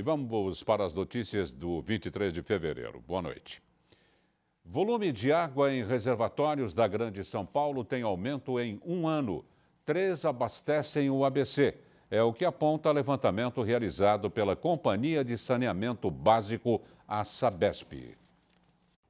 E vamos para as notícias do 23 de fevereiro. Boa noite. Volume de água em reservatórios da Grande São Paulo tem aumento em um ano. 3 abastecem o ABC. É o que aponta levantamento realizado pela Companhia de Saneamento Básico, a Sabesp.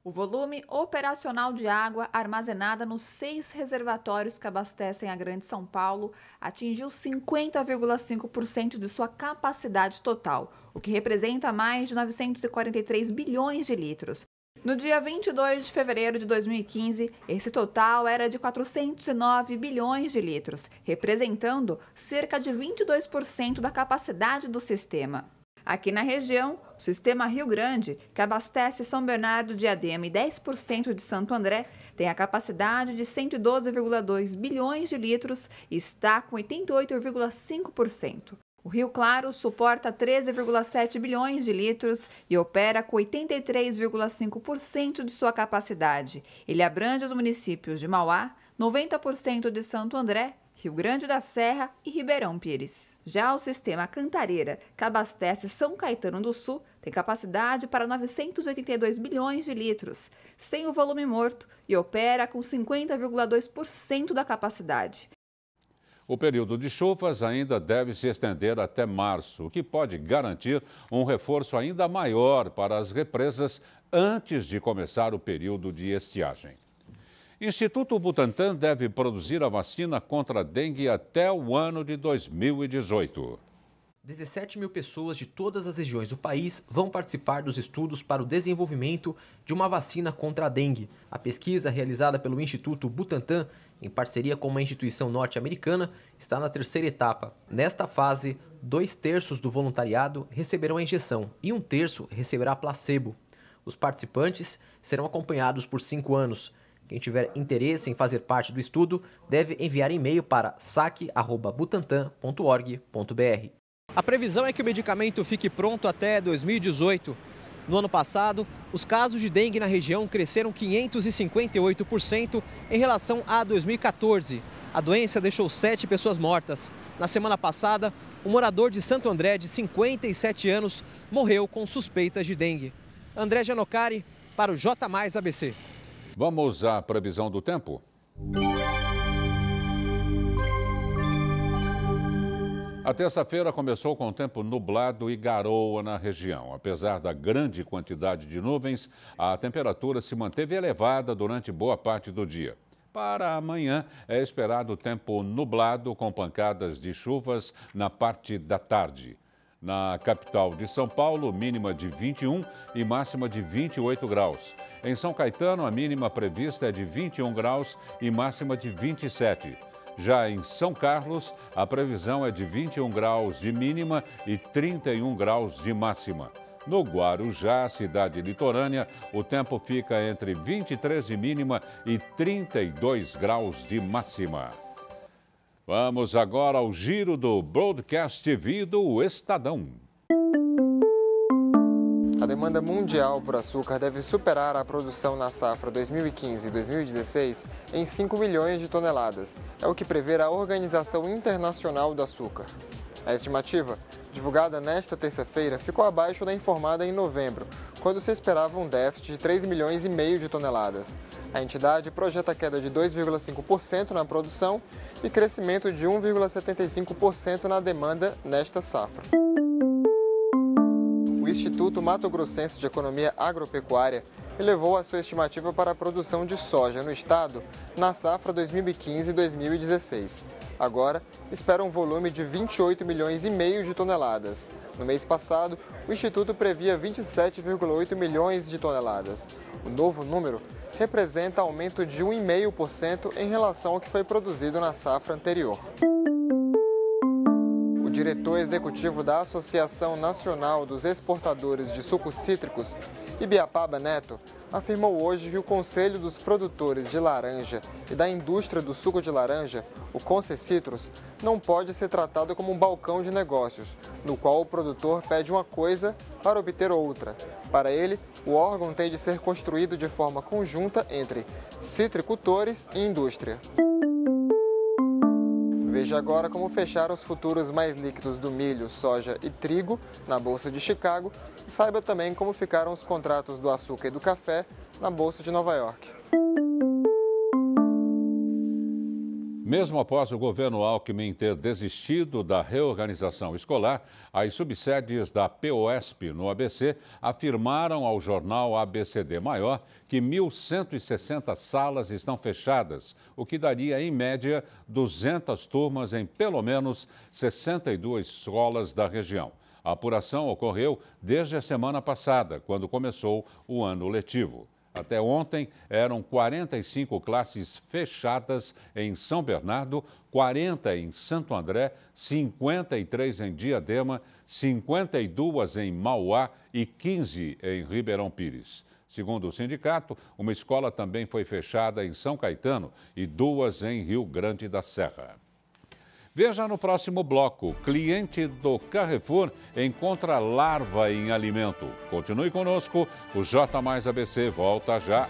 O volume operacional de água armazenada nos 6 reservatórios que abastecem a Grande São Paulo atingiu 50,5% de sua capacidade total, o que representa mais de 943 bilhões de litros. No dia 22 de fevereiro de 2015, esse total era de 409 bilhões de litros, representando cerca de 22% da capacidade do sistema. Aqui na região, o sistema Rio Grande, que abastece São Bernardo, Diadema e 10% de Santo André, tem a capacidade de 112,2 bilhões de litros e está com 88,5%. O Rio Claro suporta 13,7 bilhões de litros e opera com 83,5% de sua capacidade. Ele abrange os municípios de Mauá, 90% de Santo André, Rio Grande da Serra e Ribeirão Pires. Já o sistema Cantareira, que abastece São Caetano do Sul, tem capacidade para 982 bilhões de litros, sem o volume morto, e opera com 50,2% da capacidade. O período de chuvas ainda deve se estender até março, o que pode garantir um reforço ainda maior para as represas antes de começar o período de estiagem. Instituto Butantan deve produzir a vacina contra a dengue até o ano de 2018. 17 mil pessoas de todas as regiões do país vão participar dos estudos para o desenvolvimento de uma vacina contra a dengue. A pesquisa, realizada pelo Instituto Butantan, em parceria com uma instituição norte-americana, está na terceira etapa. Nesta fase, 2/3 do voluntariado receberão a injeção e 1/3 receberá placebo. Os participantes serão acompanhados por 5 anos. Quem tiver interesse em fazer parte do estudo deve enviar e-mail para saque@butantan.org.br. A previsão é que o medicamento fique pronto até 2018. No ano passado, os casos de dengue na região cresceram 558% em relação a 2014. A doença deixou 7 pessoas mortas. Na semana passada, um morador de Santo André, de 57 anos, morreu com suspeitas de dengue. André Janocari, para o J+ ABC. Vamos à previsão do tempo? A terça-feira começou com tempo nublado e garoa na região. Apesar da grande quantidade de nuvens, a temperatura se manteve elevada durante boa parte do dia. Para amanhã, é esperado tempo nublado com pancadas de chuvas na parte da tarde. Na capital de São Paulo, mínima de 21 e máxima de 28 graus. Em São Caetano, a mínima prevista é de 21 graus e máxima de 27. Já em São Carlos, a previsão é de 21 graus de mínima e 31 graus de máxima. No Guarujá, cidade litorânea, o tempo fica entre 23 de mínima e 32 graus de máxima. Vamos agora ao giro do Broadcast TV do Estadão. A demanda mundial por açúcar deve superar a produção na safra 2015 e 2016 em 5 milhões de toneladas. É o que prevê a Organização Internacional do Açúcar. A estimativa, divulgada nesta terça-feira, ficou abaixo da informada em novembro, quando se esperava um déficit de 3,5 milhões de toneladas. A entidade projeta queda de 2,5% na produção e crescimento de 1,75% na demanda nesta safra. O Instituto Mato Grossense de Economia Agropecuária elevou a sua estimativa para a produção de soja no estado na safra 2015-2016. Agora, espera um volume de 28,5 milhões de toneladas. No mês passado, o Instituto previa 27,8 milhões de toneladas. O novo número representa aumento de 1,5% em relação ao que foi produzido na safra anterior. O diretor executivo da Associação Nacional dos Exportadores de Sucos Cítricos, Ibiapaba Neto, afirmou hoje que o Conselho dos Produtores de Laranja e da Indústria do Suco de Laranja, o Concecitrus, não pode ser tratado como um balcão de negócios, no qual o produtor pede uma coisa para obter outra. Para ele, o órgão tem de ser construído de forma conjunta entre citricultores e indústria. Veja agora como fecharam os futuros mais líquidos do milho, soja e trigo na Bolsa de Chicago e saiba também como ficaram os contratos do açúcar e do café na Bolsa de Nova York. Mesmo após o governo Alckmin ter desistido da reorganização escolar, as subsedes da POSP no ABC afirmaram ao jornal ABCD Maior que 1.160 salas estão fechadas, o que daria, em média, 200 turmas em pelo menos 62 escolas da região. A apuração ocorreu desde a semana passada, quando começou o ano letivo. Até ontem, eram 45 classes fechadas em São Bernardo, 40 em Santo André, 53 em Diadema, 52 em Mauá e 15 em Ribeirão Pires. Segundo o sindicato, uma escola também foi fechada em São Caetano e 2 em Rio Grande da Serra. Veja no próximo bloco, cliente do Carrefour encontra larva em alimento. Continue conosco, o J+ABC volta já.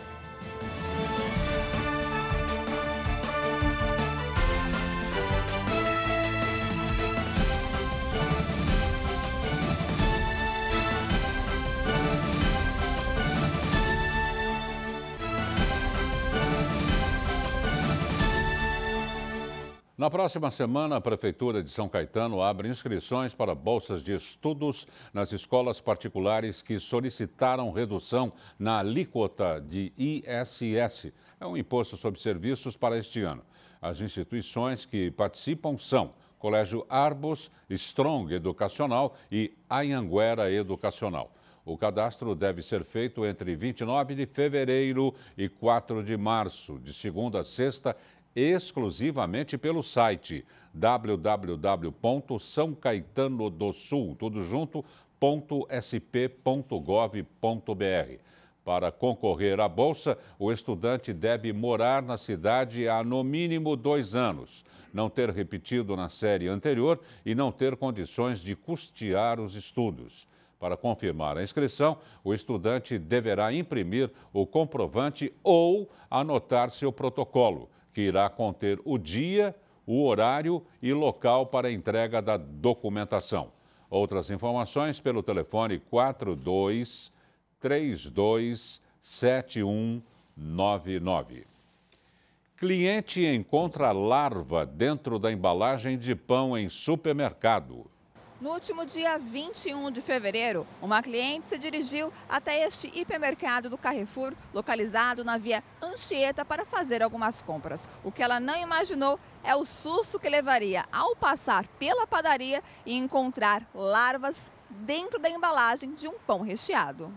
Na próxima semana, a Prefeitura de São Caetano abre inscrições para bolsas de estudos nas escolas particulares que solicitaram redução na alíquota de ISS. É um imposto sobre serviços para este ano. As instituições que participam são Colégio Arbus, Strong Educacional e Anhanguera Educacional. O cadastro deve ser feito entre 29 de fevereiro e 4 de março, de segunda a sexta, exclusivamente pelo site www.saocaetanodosul.sp.gov.br. Para concorrer à bolsa, o estudante deve morar na cidade há no mínimo 2 anos, não ter repetido na série anterior e não ter condições de custear os estudos. Para confirmar a inscrição, o estudante deverá imprimir o comprovante ou anotar seu protocolo, que irá conter o dia, o horário e local para a entrega da documentação. Outras informações pelo telefone 42327199. Cliente encontra larva dentro da embalagem de pão em supermercado. No último dia 21 de fevereiro, uma cliente se dirigiu até este hipermercado do Carrefour, localizado na via Anchieta, para fazer algumas compras. O que ela não imaginou é o susto que levaria ao passar pela padaria e encontrar larvas dentro da embalagem de um pão recheado.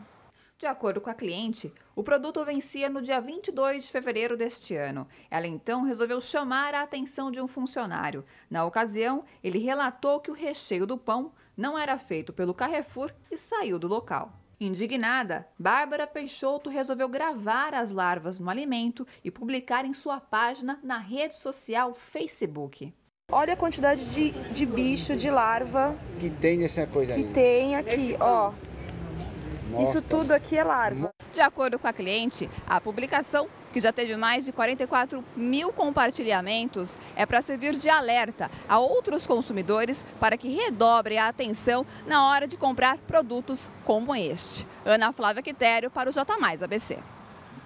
De acordo com a cliente, o produto vencia no dia 22 de fevereiro deste ano. Ela então resolveu chamar a atenção de um funcionário. Na ocasião, ele relatou que o recheio do pão não era feito pelo Carrefour e saiu do local. Indignada, Bárbara Peixoto resolveu gravar as larvas no alimento e publicar em sua página na rede social Facebook. Olha a quantidade de bicho, de larva que tem nessa coisa aí. Que tem aqui, ó. Isso tudo aqui é larva. De acordo com a cliente, a publicação, que já teve mais de 44 mil compartilhamentos, é para servir de alerta a outros consumidores para que redobrem a atenção na hora de comprar produtos como este. Ana Flávia Quitério para o J+ABC.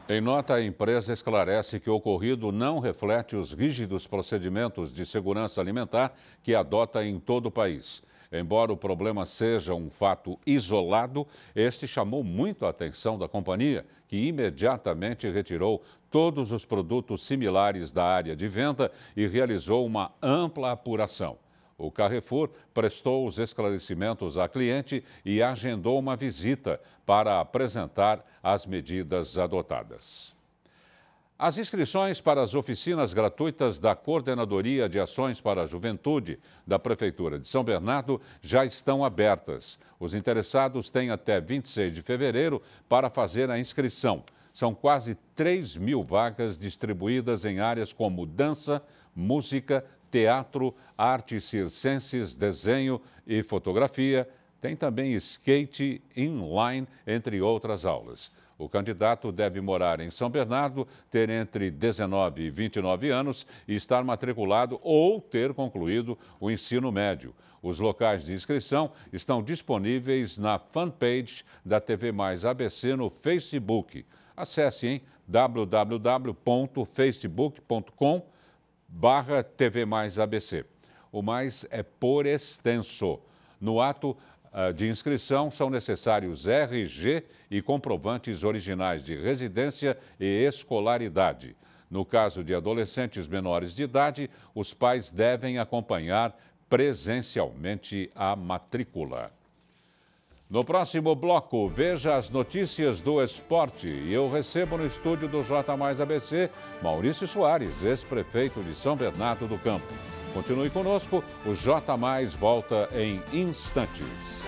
Em nota, a empresa esclarece que o ocorrido não reflete os rígidos procedimentos de segurança alimentar que adota em todo o país. Embora o problema seja um fato isolado, este chamou muito a atenção da companhia, que imediatamente retirou todos os produtos similares da área de venda e realizou uma ampla apuração. O Carrefour prestou os esclarecimentos à cliente e agendou uma visita para apresentar as medidas adotadas. As inscrições para as oficinas gratuitas da Coordenadoria de Ações para a Juventude da Prefeitura de São Bernardo já estão abertas. Os interessados têm até 26 de fevereiro para fazer a inscrição. São quase 3.000 vagas distribuídas em áreas como dança, música, teatro, artes circenses, desenho e fotografia. Tem também skate inline, entre outras aulas. O candidato deve morar em São Bernardo, ter entre 19 e 29 anos e estar matriculado ou ter concluído o ensino médio. Os locais de inscrição estão disponíveis na fanpage da TV Mais ABC no Facebook. Acesse em www.facebook.com/TV Mais ABC. O mais é por extenso. No ato de inscrição são necessários RG e comprovantes originais de residência e escolaridade. No caso de adolescentes menores de idade, os pais devem acompanhar presencialmente a matrícula. No próximo bloco, veja as notícias do esporte. E eu recebo no estúdio do J Mais ABC, Maurício Soares, ex-prefeito de São Bernardo do Campo. Continue conosco, o J Mais volta em instantes.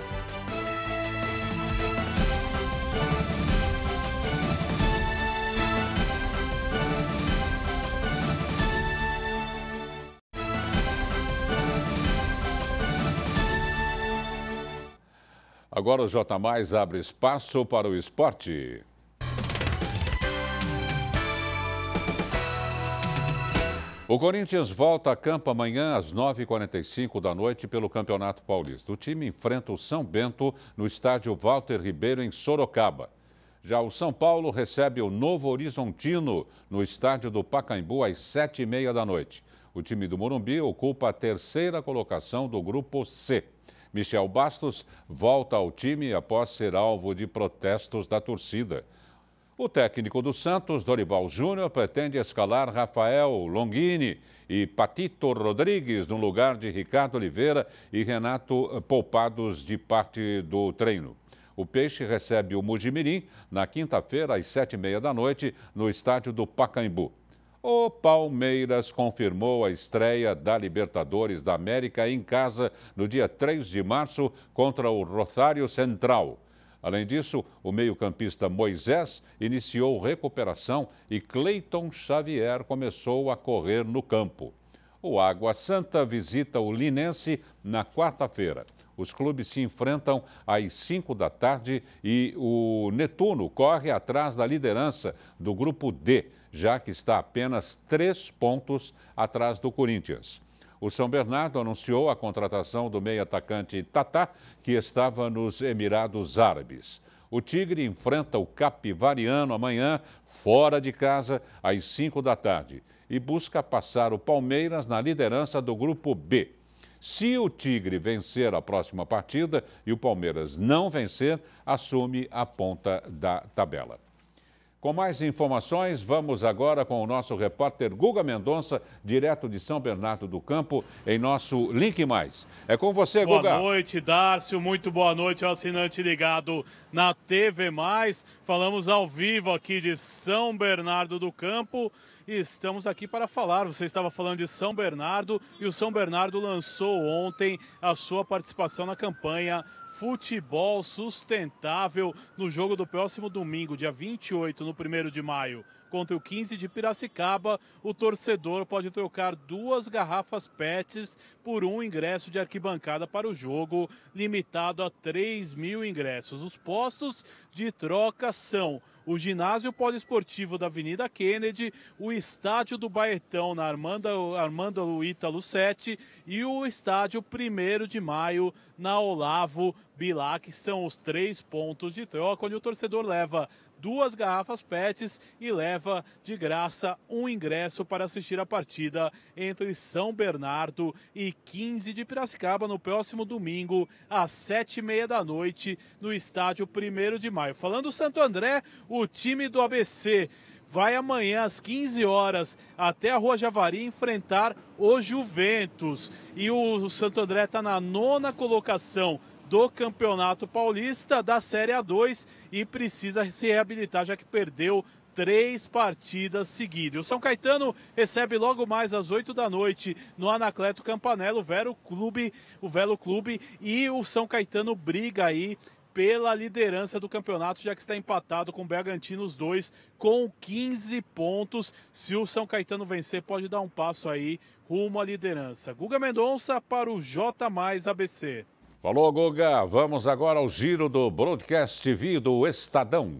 Agora o J Mais abre espaço para o esporte. O Corinthians volta a campo amanhã às 9h45 da noite pelo Campeonato Paulista. O time enfrenta o São Bento no estádio Walter Ribeiro, em Sorocaba. Já o São Paulo recebe o Novo Horizontino no estádio do Pacaembu às 7h30 da noite. O time do Morumbi ocupa a terceira colocação do Grupo C. Michel Bastos volta ao time após ser alvo de protestos da torcida. O técnico do Santos, Dorival Júnior, pretende escalar Rafael Longini e Patito Rodrigues no lugar de Ricardo Oliveira e Renato, poupados de parte do treino. O Peixe recebe o Mojimirim na quinta-feira às 7h30 da noite no estádio do Pacaembu. O Palmeiras confirmou a estreia da Libertadores da América em casa no dia 3 de março contra o Rosário Central. Além disso, o meio-campista Moisés iniciou recuperação e Cleiton Xavier começou a correr no campo. O Água Santa visita o Linense na quarta-feira. Os clubes se enfrentam às 5 da tarde e o Netuno corre atrás da liderança do Grupo D, já que está apenas 3 pontos atrás do Corinthians. O São Bernardo anunciou a contratação do meio-atacante Tatá, que estava nos Emirados Árabes. O Tigre enfrenta o Capivariano amanhã, fora de casa, às 5 da tarde, e busca passar o Palmeiras na liderança do Grupo B. Se o Tigre vencer a próxima partida e o Palmeiras não vencer, assume a ponta da tabela. Com mais informações, vamos agora com o nosso repórter Guga Mendonça, direto de São Bernardo do Campo, em nosso Link Mais. É com você, Guga. Boa noite, Dárcio. Muito boa noite ao assinante ligado na TV Mais. Falamos ao vivo aqui de São Bernardo do Campo e estamos aqui para falar. Você estava falando de São Bernardo e o São Bernardo lançou ontem a sua participação na campanha Futebol Sustentável no jogo do próximo domingo, dia 28, no 1º de maio, contra o 15 de Piracicaba. O torcedor pode trocar 2 garrafas PETs por um ingresso de arquibancada para o jogo, limitado a 3.000 ingressos. Os postos de troca são o ginásio poliesportivo da Avenida Kennedy, o estádio do Baetão na Armando Ítalo 7 e o estádio 1º de Maio na Olavo Bilac. São os 3 pontos de troca, onde o torcedor leva 2 garrafas PETs e leva de graça um ingresso para assistir a partida entre São Bernardo e 15 de Piracicaba no próximo domingo, às 7h30 da noite, no estádio 1º de Maio. Falando do Santo André, o time do ABC vai amanhã às 15 horas até a Rua Javari enfrentar o Juventus. E o Santo André está na 9ª colocação do Campeonato Paulista da Série A2 e precisa se reabilitar, já que perdeu 3 partidas seguidas. O São Caetano recebe logo mais às 8 da noite no Anacleto Campanella o Velo Clube, e o São Caetano briga aí pela liderança do campeonato, já que está empatado com o Bragantino, os 2 com 15 pontos. Se o São Caetano vencer, pode dar um passo aí rumo à liderança. Guga Mendonça para o J Mais ABC. Falou, Guga. Vamos agora ao giro do Broadcast TV do Estadão.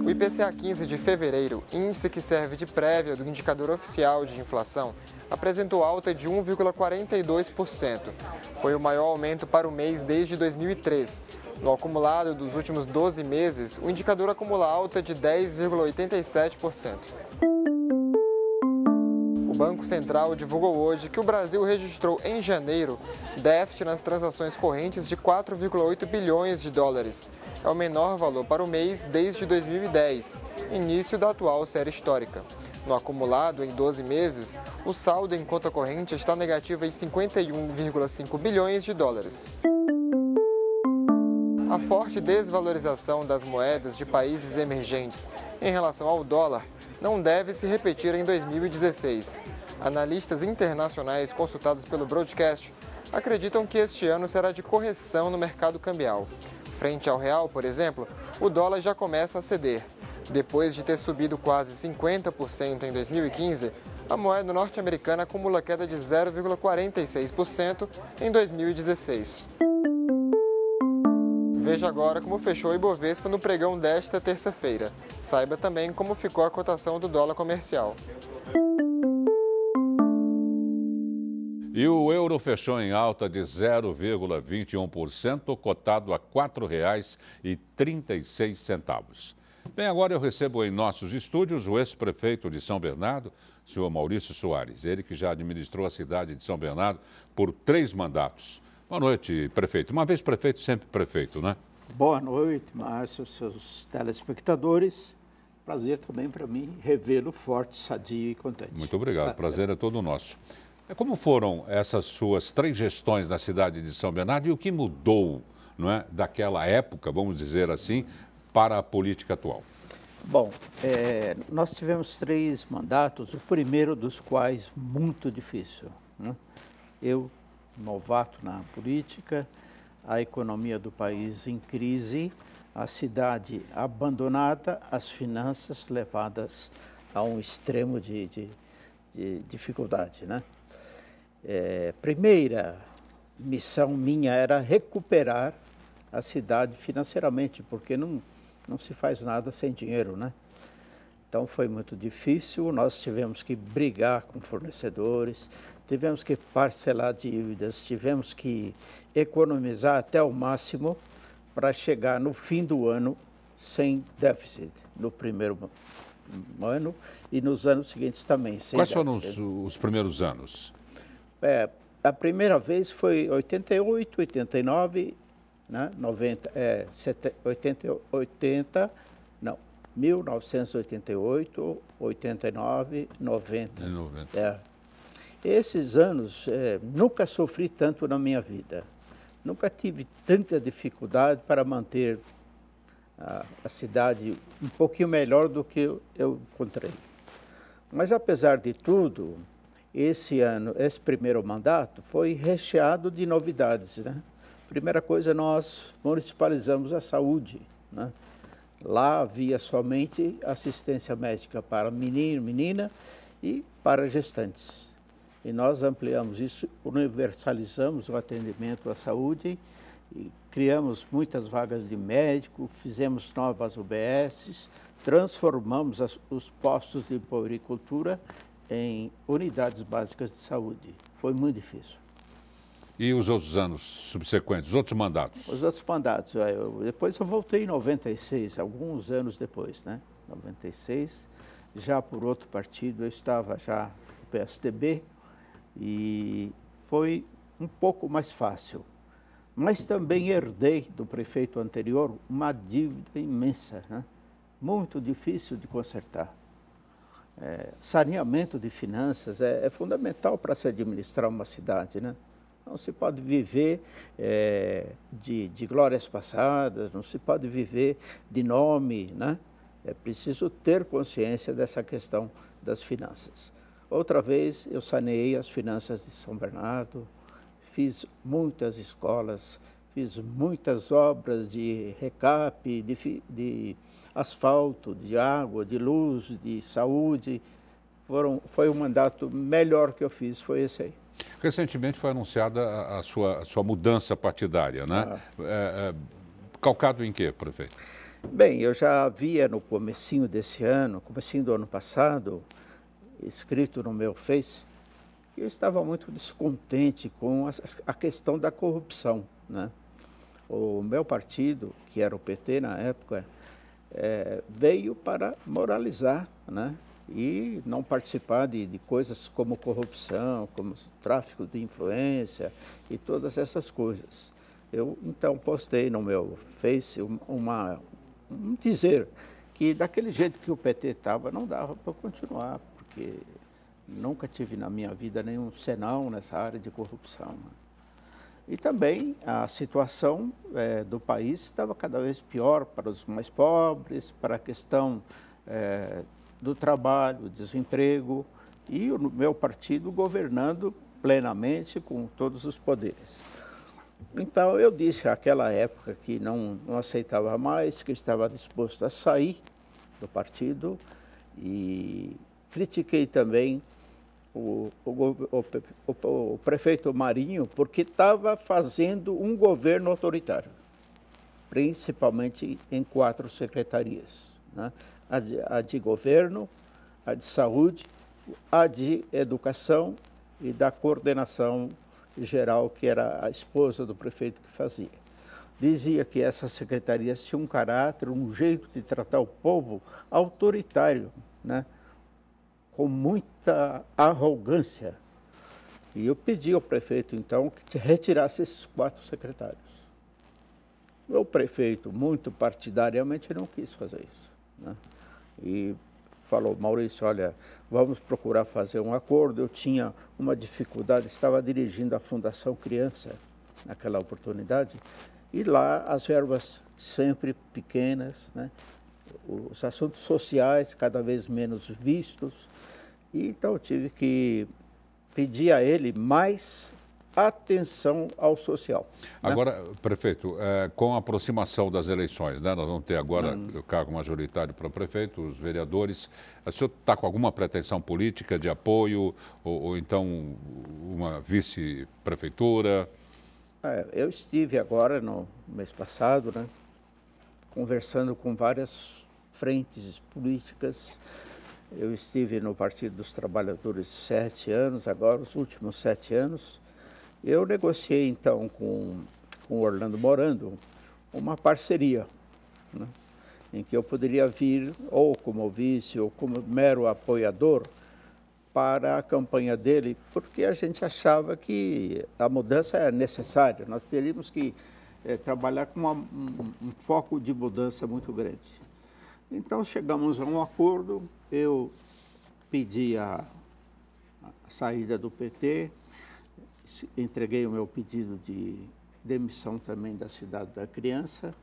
O IPCA 15 de fevereiro, índice que serve de prévia do indicador oficial de inflação, apresentou alta de 1,42%. Foi o maior aumento para o mês desde 2003. No acumulado dos últimos 12 meses, o indicador acumula alta de 10,87%. O Banco Central divulgou hoje que o Brasil registrou em janeiro déficit nas transações correntes de 4,8 bilhões de dólares. É o menor valor para o mês desde 2010, início da atual série histórica. No acumulado, em 12 meses, o saldo em conta corrente está negativo em 51,5 bilhões de dólares. A forte desvalorização das moedas de países emergentes em relação ao dólar não deve se repetir em 2016. Analistas internacionais consultados pelo Broadcast acreditam que este ano será de correção no mercado cambial. Frente ao real, por exemplo, o dólar já começa a ceder. Depois de ter subido quase 50% em 2015, a moeda norte-americana acumula queda de 0,46% em 2016. Veja agora como fechou o Ibovespa no pregão desta terça-feira. Saiba também como ficou a cotação do dólar comercial. E o euro fechou em alta de 0,21%, cotado a R$ 4,36. Bem, agora eu recebo em nossos estúdios o ex-prefeito de São Bernardo, senhor Maurício Soares. Ele que já administrou a cidade de São Bernardo por 3 mandatos. Boa noite, prefeito. Uma vez prefeito, sempre prefeito, né? Boa noite, Márcio, seus telespectadores. Prazer também para mim revê-lo forte, sadio e contente. Muito obrigado, o prazer é todo nosso. Como foram essas suas 3 gestões na cidade de São Bernardo e o que mudou, não é, daquela época, vamos dizer assim, para a política atual? Bom, nós tivemos 3 mandatos, o primeiro dos quais muito difícil, né? Eu, novato na política, a economia do país em crise, a cidade abandonada, as finanças levadas a um extremo de dificuldade, né? Primeira missão minha era recuperar a cidade financeiramente, porque não se faz nada sem dinheiro, né? Então foi muito difícil, nós tivemos que brigar com fornecedores, tivemos que parcelar dívidas, tivemos que economizar até o máximo para chegar no fim do ano sem déficit, no primeiro ano e nos anos seguintes também. Sem Quais déficit. foram os primeiros anos? A primeira vez foi 88, 89, né? 1988, 89, 90. Esses anos, nunca sofri tanto na minha vida. Nunca tive tanta dificuldade para manter a cidade um pouquinho melhor do que eu encontrei. Mas, apesar de tudo, esse primeiro mandato foi recheado de novidades, né? Primeira coisa, nós municipalizamos a saúde, né? Lá havia somente assistência médica para menino, menina e para gestantes. E nós ampliamos isso, universalizamos o atendimento à saúde, e criamos muitas vagas de médico, fizemos novas UBSs, transformamos os postos de puericultura em unidades básicas de saúde. Foi muito difícil. E os outros anos subsequentes, os outros mandatos? Os outros mandatos. Depois eu voltei em 96, alguns anos depois, né? 96, já por outro partido, eu estava já no PSDB e foi um pouco mais fácil. Mas também herdei do prefeito anterior uma dívida imensa, né? Muito difícil de consertar. Saneamento de finanças é fundamental para se administrar uma cidade, né? Não se pode viver de glórias passadas, não se pode viver de nome, né? É preciso ter consciência dessa questão das finanças. Outra vez eu saneei as finanças de São Bernardo, fiz muitas escolas, fiz muitas obras de recap, de asfalto, de água, de luz, de saúde. Foi o mandato melhor que eu fiz, foi esse aí. Recentemente foi anunciada a sua mudança partidária, né? Calcado em quê, prefeito? Bem, eu já havia no comecinho desse ano, comecinho do ano passado, escrito no meu Face, que eu estava muito descontente com a questão da corrupção, né? O meu partido, que era o PT na época, veio para moralizar, né? E não participar de coisas como corrupção, como tráfico de influência e todas essas coisas. Eu, então, postei no meu Face um dizer que daquele jeito que o PT estava, não dava para continuar, porque nunca tive na minha vida nenhum senão nessa área de corrupção, né? E também a situação do país estava cada vez pior para os mais pobres, para a questão do trabalho, desemprego, e o meu partido governando plenamente com todos os poderes. Então eu disse naquela época que não aceitava mais, que estava disposto a sair do partido, e critiquei também o prefeito Marinho, porque estava fazendo um governo autoritário, principalmente em 4 secretarias, né? A de governo, a de saúde, a de educação e da coordenação geral, que era a esposa do prefeito que fazia. Dizia que essas secretarias tinham um caráter, um jeito de tratar o povo autoritário, né? Com muita arrogância. E eu pedi ao prefeito, então, que retirasse esses 4 secretários. O prefeito, muito partidariamente, não quis fazer isso, né? E falou: Maurício, olha, vamos procurar fazer um acordo. Eu tinha uma dificuldade, estava dirigindo a Fundação Criança naquela oportunidade, e lá as verbas sempre pequenas, né? Os assuntos sociais cada vez menos vistos. E então eu tive que pedir a ele mais atenção ao social, né? Agora, prefeito, com a aproximação das eleições, né, nós vamos ter agora o cargo majoritário para prefeito, os vereadores, o senhor está com alguma pretensão política de apoio ou então uma vice-prefeitura? Eu estive agora, no mês passado, né, conversando com várias frentes políticas. Eu estive no Partido dos Trabalhadores 7 anos, agora os últimos 7 anos. Eu negociei, então, com o Orlando Morando uma parceria, né, em que eu poderia vir ou como vice ou como mero apoiador para a campanha dele, porque a gente achava que a mudança é necessária. Nós teríamos que trabalhar com um foco de mudança muito grande. Então, chegamos a um acordo. Eu pedi a saída do PT, entreguei o meu pedido de demissão também da Cidade da Criança.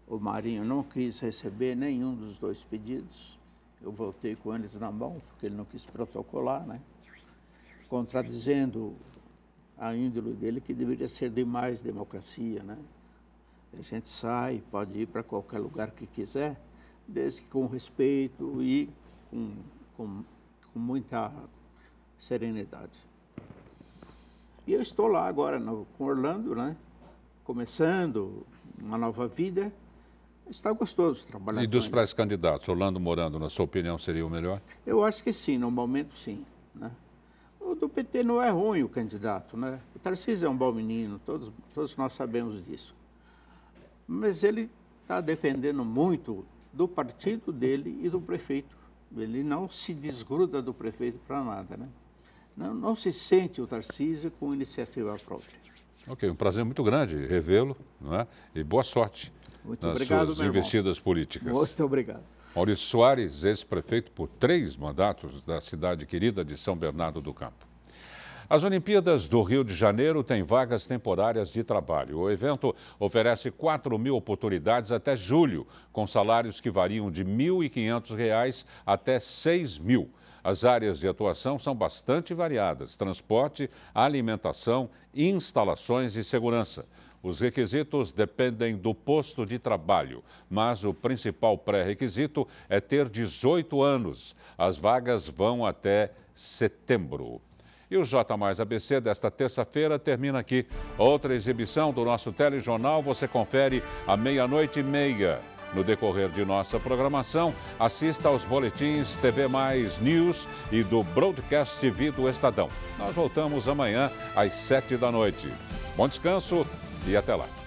O Marinho não quis receber nenhum dos 2 pedidos. Eu voltei com eles na mão, porque ele não quis protocolar, né? Contradizendo a índole dele, que deveria ser de mais democracia, né? A gente sai, pode ir para qualquer lugar que quiser, desde que com respeito e com muita serenidade. E eu estou lá agora com Orlando, né? Começando uma nova vida. Está gostoso trabalhar. E dos pré-candidatos, Orlando Morando, na sua opinião, seria o melhor? Eu acho que sim, no momento sim, né? O do PT não é ruim, o candidato, né? O Tarcísio é um bom menino, todos nós sabemos disso. Mas ele está dependendo muito do partido dele e do prefeito. Ele não se desgruda do prefeito para nada, né? Não se sente o Tarcísio com iniciativa própria. Ok, um prazer muito grande revê-lo, não é? E boa sorte nas suas investidas políticas. Muito obrigado. Maurício Soares, ex-prefeito por 3 mandatos da cidade querida de São Bernardo do Campo. As Olimpíadas do Rio de Janeiro têm vagas temporárias de trabalho. O evento oferece 4.000 oportunidades até julho, com salários que variam de R$ 1.500 até R$ 6.000. As áreas de atuação são bastante variadas: transporte, alimentação, instalações e segurança. Os requisitos dependem do posto de trabalho, mas o principal pré-requisito é ter 18 anos. As vagas vão até setembro. E o J+ABC desta terça-feira termina aqui. Outra exibição do nosso telejornal você confere à 00:30. No decorrer de nossa programação, assista aos boletins TV Mais News e do Broadcast TV do Estadão. Nós voltamos amanhã às 7 da noite. Bom descanso e até lá.